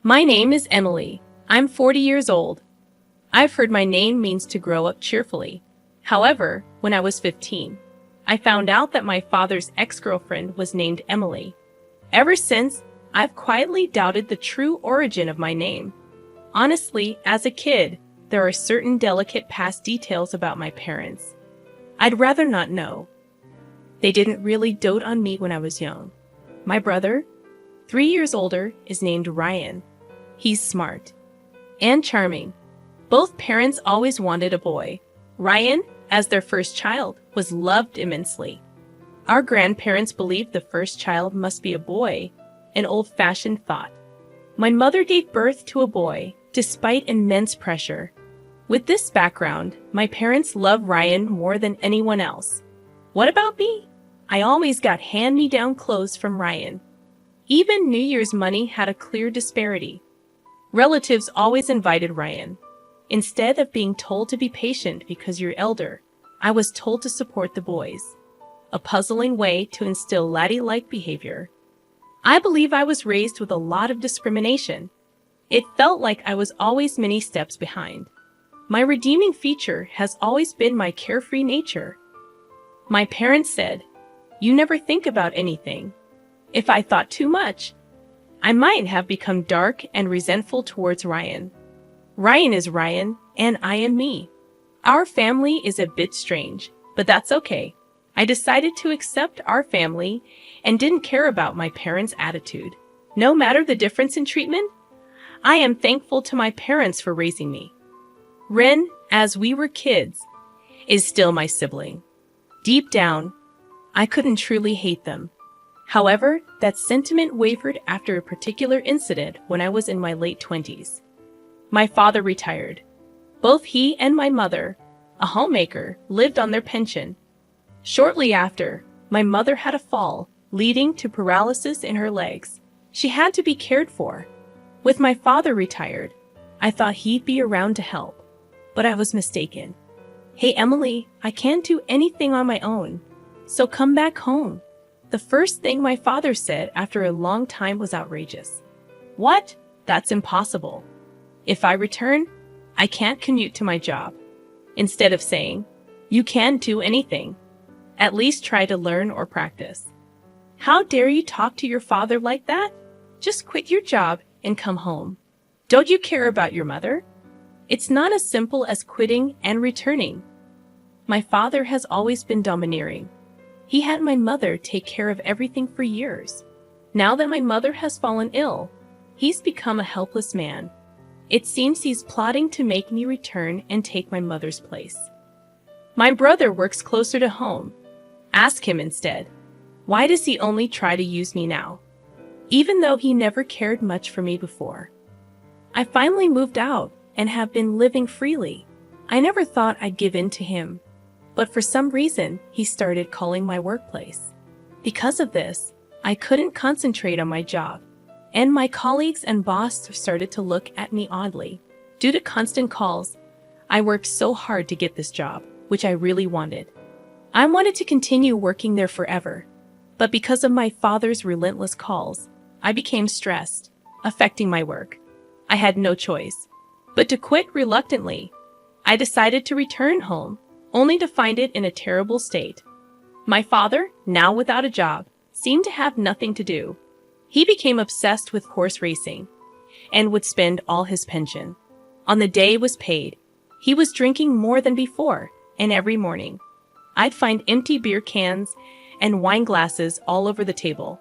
My name is Emily. I'm 40 years old. I've heard my name means to grow up cheerfully. However, when I was 15, I found out that my father's ex-girlfriend was named Emily. Ever since, I've quietly doubted the true origin of my name. Honestly, as a kid, there are certain delicate past details about my parents I'd rather not know. They didn't really dote on me when I was young. My brother, 3 years older, is named Ryan. He's smart and charming. Both parents always wanted a boy. Ryan, as their first child, was loved immensely. Our grandparents believed the first child must be a boy, an old-fashioned thought. My mother gave birth to a boy, despite immense pressure. With this background, my parents love Ryan more than anyone else. What about me? I always got hand-me-down clothes from Ryan. Even New Year's money had a clear disparity. Relatives always invited Ryan. Instead of being told to be patient because you're elder, I was told to support the boys. A puzzling way to instill laddie-like behavior. I believe I was raised with a lot of discrimination. It felt like I was always many steps behind. My redeeming feature has always been my carefree nature. My parents said, "You never think about anything." If I thought too much, I might have become dark and resentful towards Ryan. Ryan is Ryan, and I am me. Our family is a bit strange, but that's okay. I decided to accept our family and didn't care about my parents' attitude. No matter the difference in treatment, I am thankful to my parents for raising me. Ren, as we were kids, is still my sibling. Deep down, I couldn't truly hate them. However, that sentiment wavered after a particular incident when I was in my late 20s. My father retired. Both he and my mother, a homemaker, lived on their pension. Shortly after, my mother had a fall, leading to paralysis in her legs. She had to be cared for. With my father retired, I thought he'd be around to help. But I was mistaken. "Hey Emily, I can't do anything on my own, so come back home." The first thing my father said after a long time was outrageous. "What? That's impossible. If I return, I can't commute to my job." Instead of saying, "You can't do anything. At least try to learn or practice." How dare you talk to your father like that? Just quit your job and come home. Don't you care about your mother? It's not as simple as quitting and returning. My father has always been domineering. He had my mother take care of everything for years. Now that my mother has fallen ill, he's become a helpless man. It seems he's plotting to make me return and take my mother's place. My brother works closer to home. Ask him instead. Why does he only try to use me now? Even though he never cared much for me before. I finally moved out and have been living freely. I never thought I'd give in to him. But for some reason, he started calling my workplace. Because of this, I couldn't concentrate on my job, and my colleagues and boss started to look at me oddly. Due to constant calls, I worked so hard to get this job, which I really wanted. I wanted to continue working there forever, but because of my father's relentless calls, I became stressed, affecting my work. I had no choice but to quit reluctantly. I decided to return home, only to find it in a terrible state. My father, now without a job, seemed to have nothing to do. He became obsessed with horse racing and would spend all his pension. On the day it was paid, he was drinking more than before, and every morning, I'd find empty beer cans and wine glasses all over the table.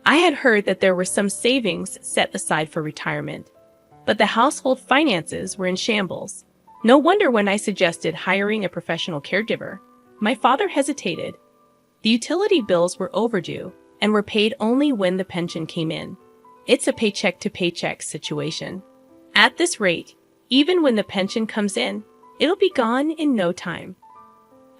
I had heard that there were some savings set aside for retirement, but the household finances were in shambles. No wonder when I suggested hiring a professional caregiver, my father hesitated. The utility bills were overdue and were paid only when the pension came in. It's a paycheck-to-paycheck situation. At this rate, even when the pension comes in, it'll be gone in no time.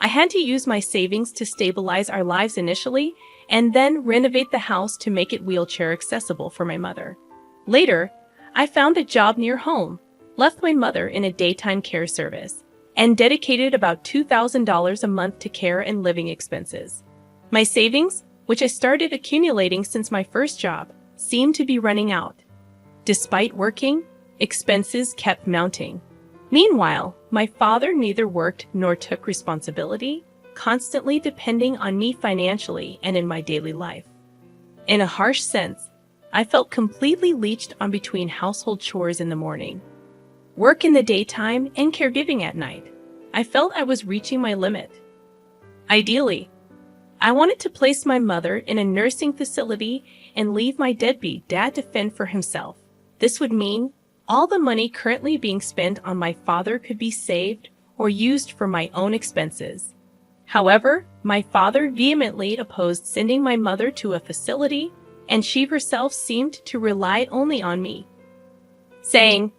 I had to use my savings to stabilize our lives initially and then renovate the house to make it wheelchair accessible for my mother. Later, I found a job near home, left my mother in a daytime care service, and dedicated about $2,000 a month to care and living expenses. My savings, which I started accumulating since my first job, seemed to be running out. Despite working, expenses kept mounting. Meanwhile, my father neither worked nor took responsibility, constantly depending on me financially and in my daily life. In a harsh sense, I felt completely leeched on between household chores in the morning, work in the daytime, and caregiving at night. I felt I was reaching my limit. Ideally, I wanted to place my mother in a nursing facility and leave my deadbeat dad to fend for himself. This would mean all the money currently being spent on my father could be saved or used for my own expenses. However, my father vehemently opposed sending my mother to a facility, and she herself seemed to rely only on me, saying,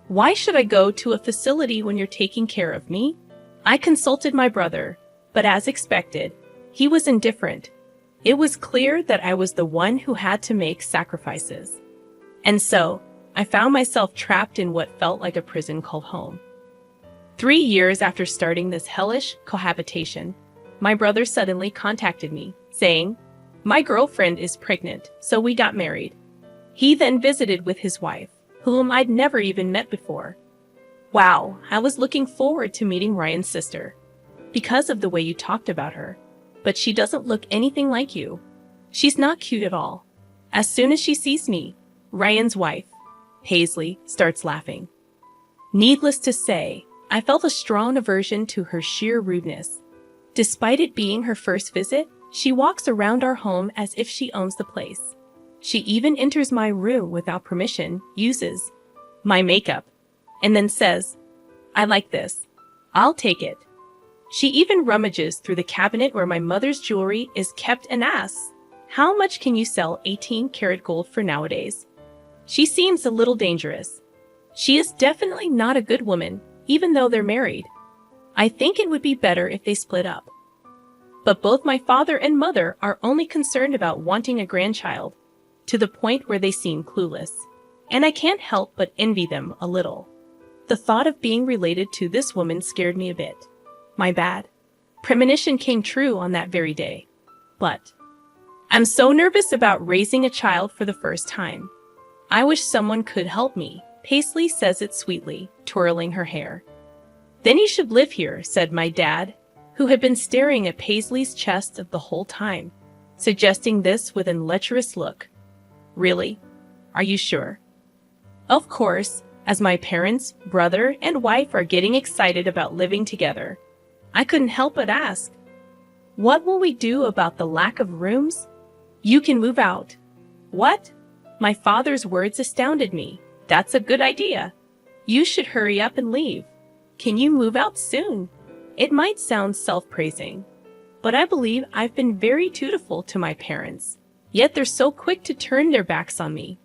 "Why should I go to a facility when you're taking care of me?" I consulted my brother, but as expected, he was indifferent. It was clear that I was the one who had to make sacrifices. And so, I found myself trapped in what felt like a prison called home. 3 years after starting this hellish cohabitation, my brother suddenly contacted me, saying, "My girlfriend is pregnant, so we got married." He then visited with his wife, whom I'd never even met before. Wow, I was looking forward to meeting Ryan's sister, because of the way you talked about her. But she doesn't look anything like you. She's not cute at all. As soon as she sees me, Ryan's wife, Paisley, starts laughing. Needless to say, I felt a strong aversion to her sheer rudeness. Despite it being her first visit, she walks around our home as if she owns the place. She even enters my room without permission, uses my makeup, and then says, "I like this. I'll take it." She even rummages through the cabinet where my mother's jewelry is kept and asks, "How much can you sell 18-karat gold for nowadays?" She seems a little dangerous. She is definitely not a good woman, even though they're married. I think it would be better if they split up. But both my father and mother are only concerned about wanting a grandchild, to the point where they seem clueless. And I can't help but envy them a little. The thought of being related to this woman scared me a bit. My bad. Premonition came true on that very day. But I'm so nervous about raising a child for the first time. I wish someone could help me. Paisley says it sweetly, twirling her hair. "Then you should live here," said my dad, who had been staring at Paisley's chest the whole time, suggesting this with an lecherous look. "Really? Are you sure?" Of course, as my parents, brother, and wife are getting excited about living together, I couldn't help but ask, "What will we do about the lack of rooms?" "You can move out." "What?" My father's words astounded me. "That's a good idea. You should hurry up and leave. Can you move out soon?" It might sound self-praising, but I believe I've been very dutiful to my parents, yet they're so quick to turn their backs on me.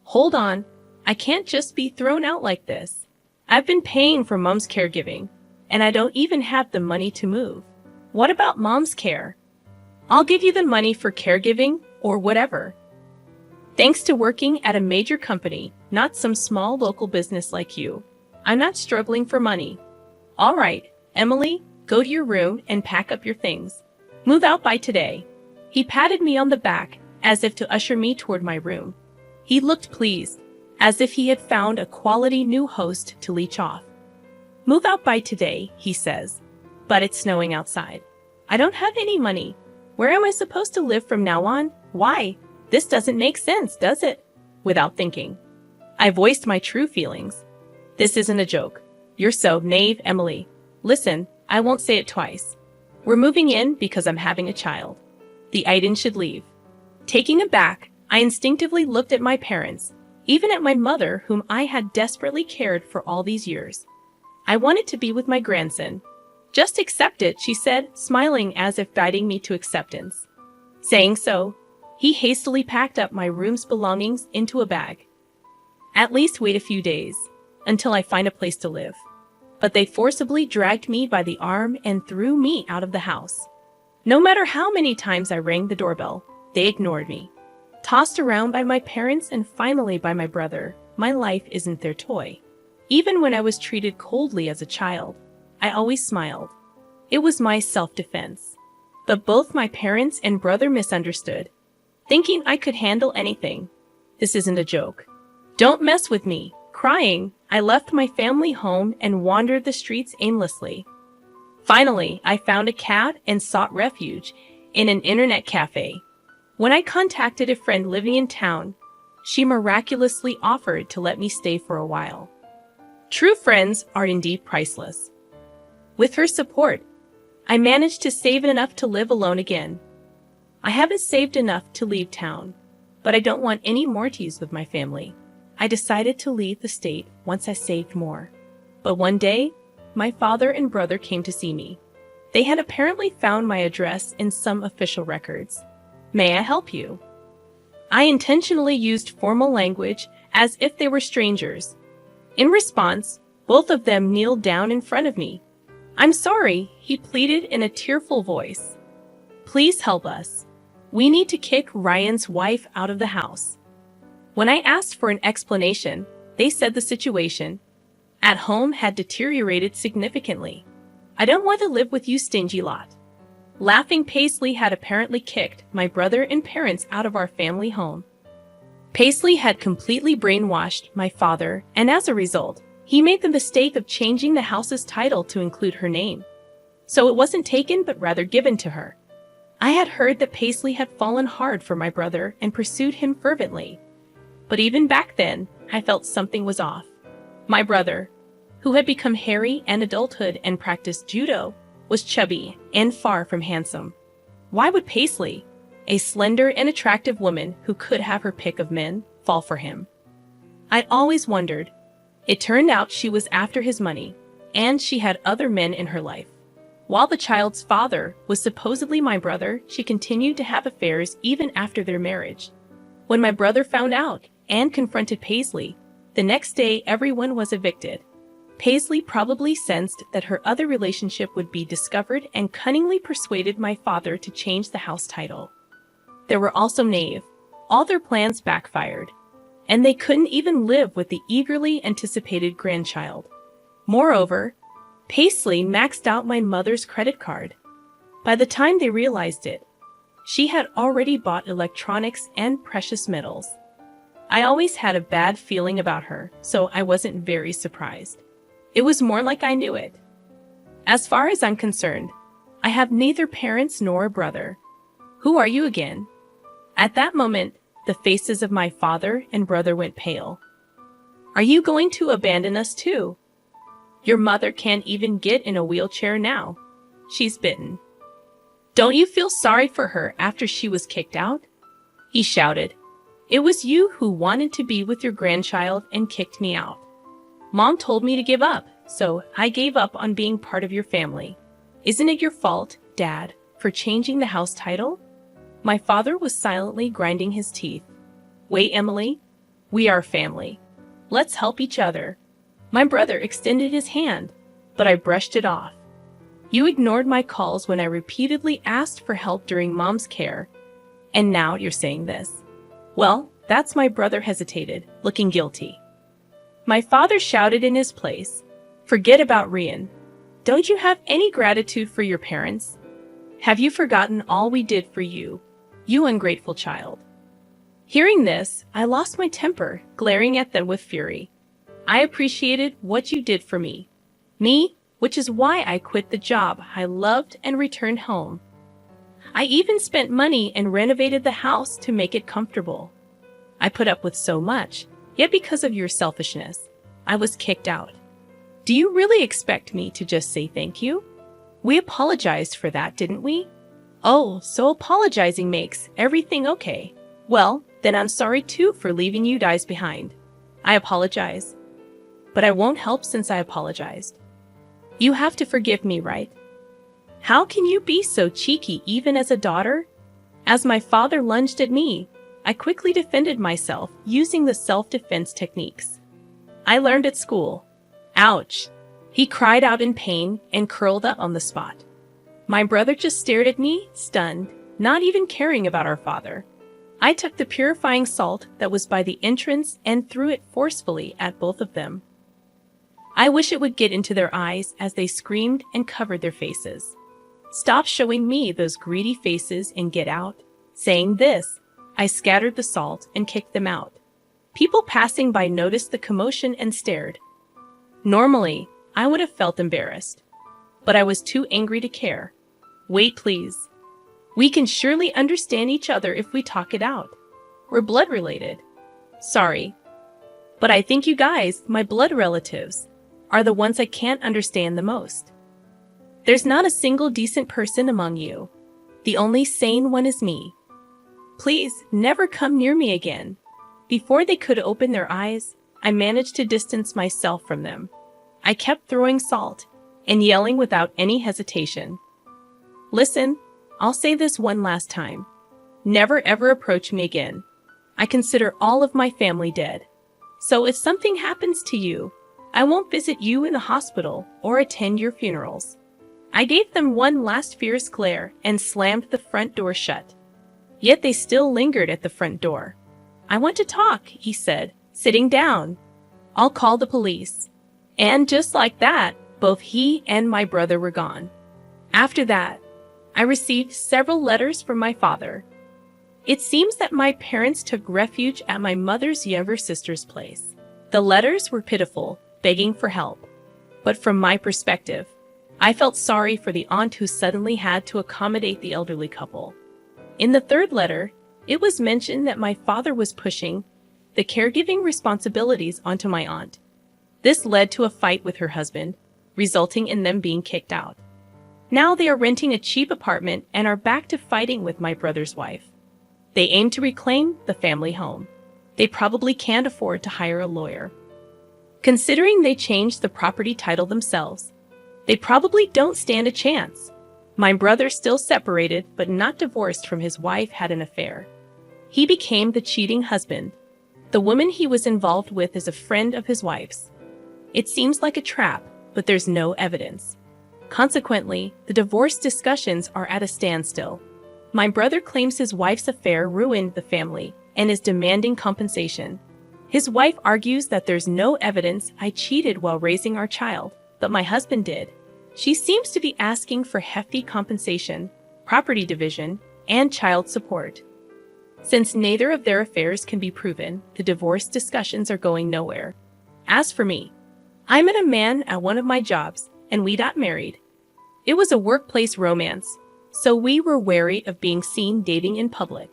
Hold on, I can't just be thrown out like this. I've been paying for Mom's caregiving, and I don't even have the money to move. What about Mom's care? I'll give you the money for caregiving or whatever. Thanks to working at a major company, not some small local business like you, I'm not struggling for money. All right, Emily, go to your room and pack up your things. Move out by today. He patted me on the back as if to usher me toward my room. He looked pleased, as if he had found a quality new host to leech off. "Move out by today," he says, "but it's snowing outside. I don't have any money. Where am I supposed to live from now on? Why? This doesn't make sense, does it?" Without thinking, I voiced my true feelings. "This isn't a joke. You're so naive, Emily. Listen, I won't say it twice. We're moving in because I'm having a child. The Aiden should leave." Taking aback, I instinctively looked at my parents, even at my mother, whom I had desperately cared for all these years. I wanted to be with my grandson. "Just accept it," she said, smiling as if guiding me to acceptance. Saying so, he hastily packed up my room's belongings into a bag. "At least wait a few days, until I find a place to live." But they forcibly dragged me by the arm and threw me out of the house. No matter how many times I rang the doorbell, they ignored me. Tossed around by my parents and finally by my brother, my life isn't their toy. Even when I was treated coldly as a child, I always smiled. It was my self-defense. But both my parents and brother misunderstood, thinking I could handle anything. This isn't a joke. Don't mess with me. Crying, I left my family home and wandered the streets aimlessly. Finally, I found a cab and sought refuge in an internet cafe. When I contacted a friend living in town, she miraculously offered to let me stay for a while. True friends are indeed priceless. With her support, I managed to save enough to live alone again. I haven't saved enough to leave town, but I don't want any more teas with my family. I decided to leave the state once I saved more. But one day, my father and brother came to see me. They had apparently found my address in some official records. May I help you? I intentionally used formal language as if they were strangers. In response, both of them kneeled down in front of me. I'm sorry, he pleaded in a tearful voice. Please help us. We need to kick Ryan's wife out of the house. When I asked for an explanation, they said the situation at home had deteriorated significantly. I don't want to live with you stingy lot. Laughing, Paisley had apparently kicked my brother and parents out of our family home. Paisley had completely brainwashed my father, and as a result, he made the mistake of changing the house's title to include her name. So it wasn't taken but rather given to her. I had heard that Paisley had fallen hard for my brother and pursued him fervently. But even back then, I felt something was off. My brother, who had become hairy in adulthood and practiced judo, was chubby and far from handsome. Why would Paisley, a slender and attractive woman who could have her pick of men, fall for him? I'd always wondered. It turned out she was after his money, and she had other men in her life. While the child's father was supposedly my brother, she continued to have affairs even after their marriage. When my brother found out and confronted Paisley, the next day everyone was evicted. Paisley probably sensed that her other relationship would be discovered and cunningly persuaded my father to change the house title. There were also Nave. All their plans backfired, and they couldn't even live with the eagerly anticipated grandchild. Moreover, Paisley maxed out my mother's credit card. By the time they realized it, she had already bought electronics and precious metals. I always had a bad feeling about her, so I wasn't very surprised. It was more like I knew it. As far as I'm concerned, I have neither parents nor a brother. Who are you again? At that moment, the faces of my father and brother went pale. Are you going to abandon us too? Your mother can't even get in a wheelchair now. She's bitten. Don't you feel sorry for her after she was kicked out? He shouted. It was you who wanted to be with your grandchild and kicked me out. Mom told me to give up, so I gave up on being part of your family. Isn't it your fault, Dad, for changing the house title? My father was silently grinding his teeth. Wait, Emily. We are family. Let's help each other. My brother extended his hand, but I brushed it off. You ignored my calls when I repeatedly asked for help during Mom's care, and now you're saying this. Well, that's my brother hesitated, looking guilty. My father shouted in his place, Forget about Ryan. Don't you have any gratitude for your parents? Have you forgotten all we did for you, you ungrateful child? Hearing this, I lost my temper, glaring at them with fury. I appreciated what you did for me, which is why I quit the job I loved and returned home. I even spent money and renovated the house to make it comfortable. I put up with so much, yet because of your selfishness, I was kicked out. Do you really expect me to just say thank you? We apologized for that, didn't we? Oh, so apologizing makes everything okay. Well, then I'm sorry too for leaving you guys behind. I apologize. But I won't help since I apologized. You have to forgive me, right? How can you be so cheeky even as a daughter? As my father lunged at me, I quickly defended myself using the self-defense techniques I learned at school. Ouch! He cried out in pain and curled up on the spot. My brother just stared at me, stunned, not even caring about our father. I took the purifying salt that was by the entrance and threw it forcefully at both of them. I wish it would get into their eyes as they screamed and covered their faces. Stop showing me those greedy faces and get out. Saying this, I scattered the salt and kicked them out. People passing by noticed the commotion and stared. Normally, I would have felt embarrassed, but I was too angry to care. Wait, please. We can surely understand each other if we talk it out. We're blood related. Sorry. But I think you guys, my blood relatives, are the ones I can't understand the most. There's not a single decent person among you. The only sane one is me. Please, never come near me again. Before they could open their eyes, I managed to distance myself from them. I kept throwing salt and yelling without any hesitation. Listen, I'll say this one last time. Never ever approach me again. I consider all of my family dead. So if something happens to you, I won't visit you in the hospital or attend your funerals. I gave them one last fierce glare and slammed the front door shut. Yet they still lingered at the front door. I want to talk, he said, sitting down. I'll call the police. And just like that, both he and my brother were gone. After that, I received several letters from my father. It seems that my parents took refuge at my mother's younger sister's place. The letters were pitiful, begging for help. But from my perspective, I felt sorry for the aunt who suddenly had to accommodate the elderly couple. In the third letter, it was mentioned that my father was pushing the caregiving responsibilities onto my aunt. This led to a fight with her husband, resulting in them being kicked out. Now they are renting a cheap apartment and are back to fighting with my brother's wife. They aim to reclaim the family home. They probably can't afford to hire a lawyer. Considering they changed the property title themselves, they probably don't stand a chance. My brother, still separated but not divorced from his wife, had an affair. He became the cheating husband. The woman he was involved with is a friend of his wife's. It seems like a trap, but there's no evidence. Consequently, the divorce discussions are at a standstill. My brother claims his wife's affair ruined the family and is demanding compensation. His wife argues that there's no evidence I cheated while raising our child, but my husband did. She seems to be asking for hefty compensation, property division, and child support. Since neither of their affairs can be proven, the divorce discussions are going nowhere. As for me, I met a man at one of my jobs, and we got married. It was a workplace romance, so we were wary of being seen dating in public.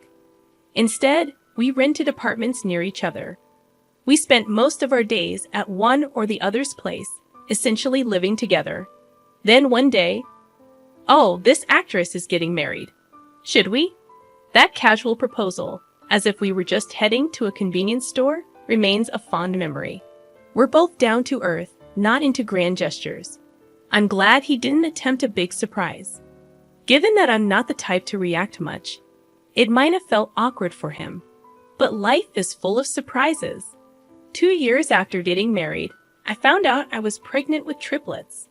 Instead, we rented apartments near each other. We spent most of our days at one or the other's place, essentially living together. Then one day, oh, this actress is getting married. Should we? That casual proposal, as if we were just heading to a convenience store, remains a fond memory. We're both down to earth, not into grand gestures. I'm glad he didn't attempt a big surprise. Given that I'm not the type to react much, it might have felt awkward for him. But life is full of surprises. 2 years after getting married, I found out I was pregnant with triplets.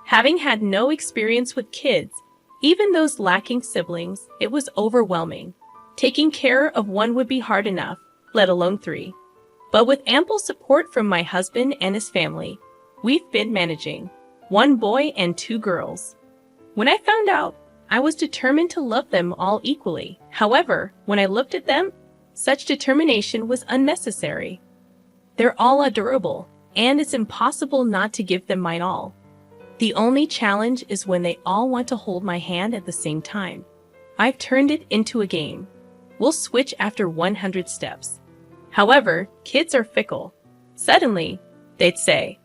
Having had no experience with kids, even those lacking siblings, it was overwhelming. Taking care of one would be hard enough, let alone 3. But with ample support from my husband and his family, we've been managing 1 boy and 2 girls. When I found out, I was determined to love them all equally. However, when I looked at them, such determination was unnecessary. They're all adorable, and it's impossible not to give them my all. The only challenge is when they all want to hold my hand at the same time. I've turned it into a game. We'll switch after 100 steps. However, kids are fickle. Suddenly, they'd say,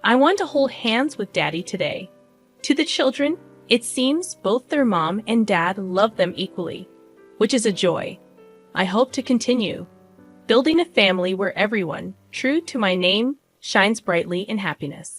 I want to hold hands with Daddy today. To the children, it seems both their mom and dad love them equally, which is a joy. I hope to continue building a family where everyone, true to my name, shines brightly in happiness.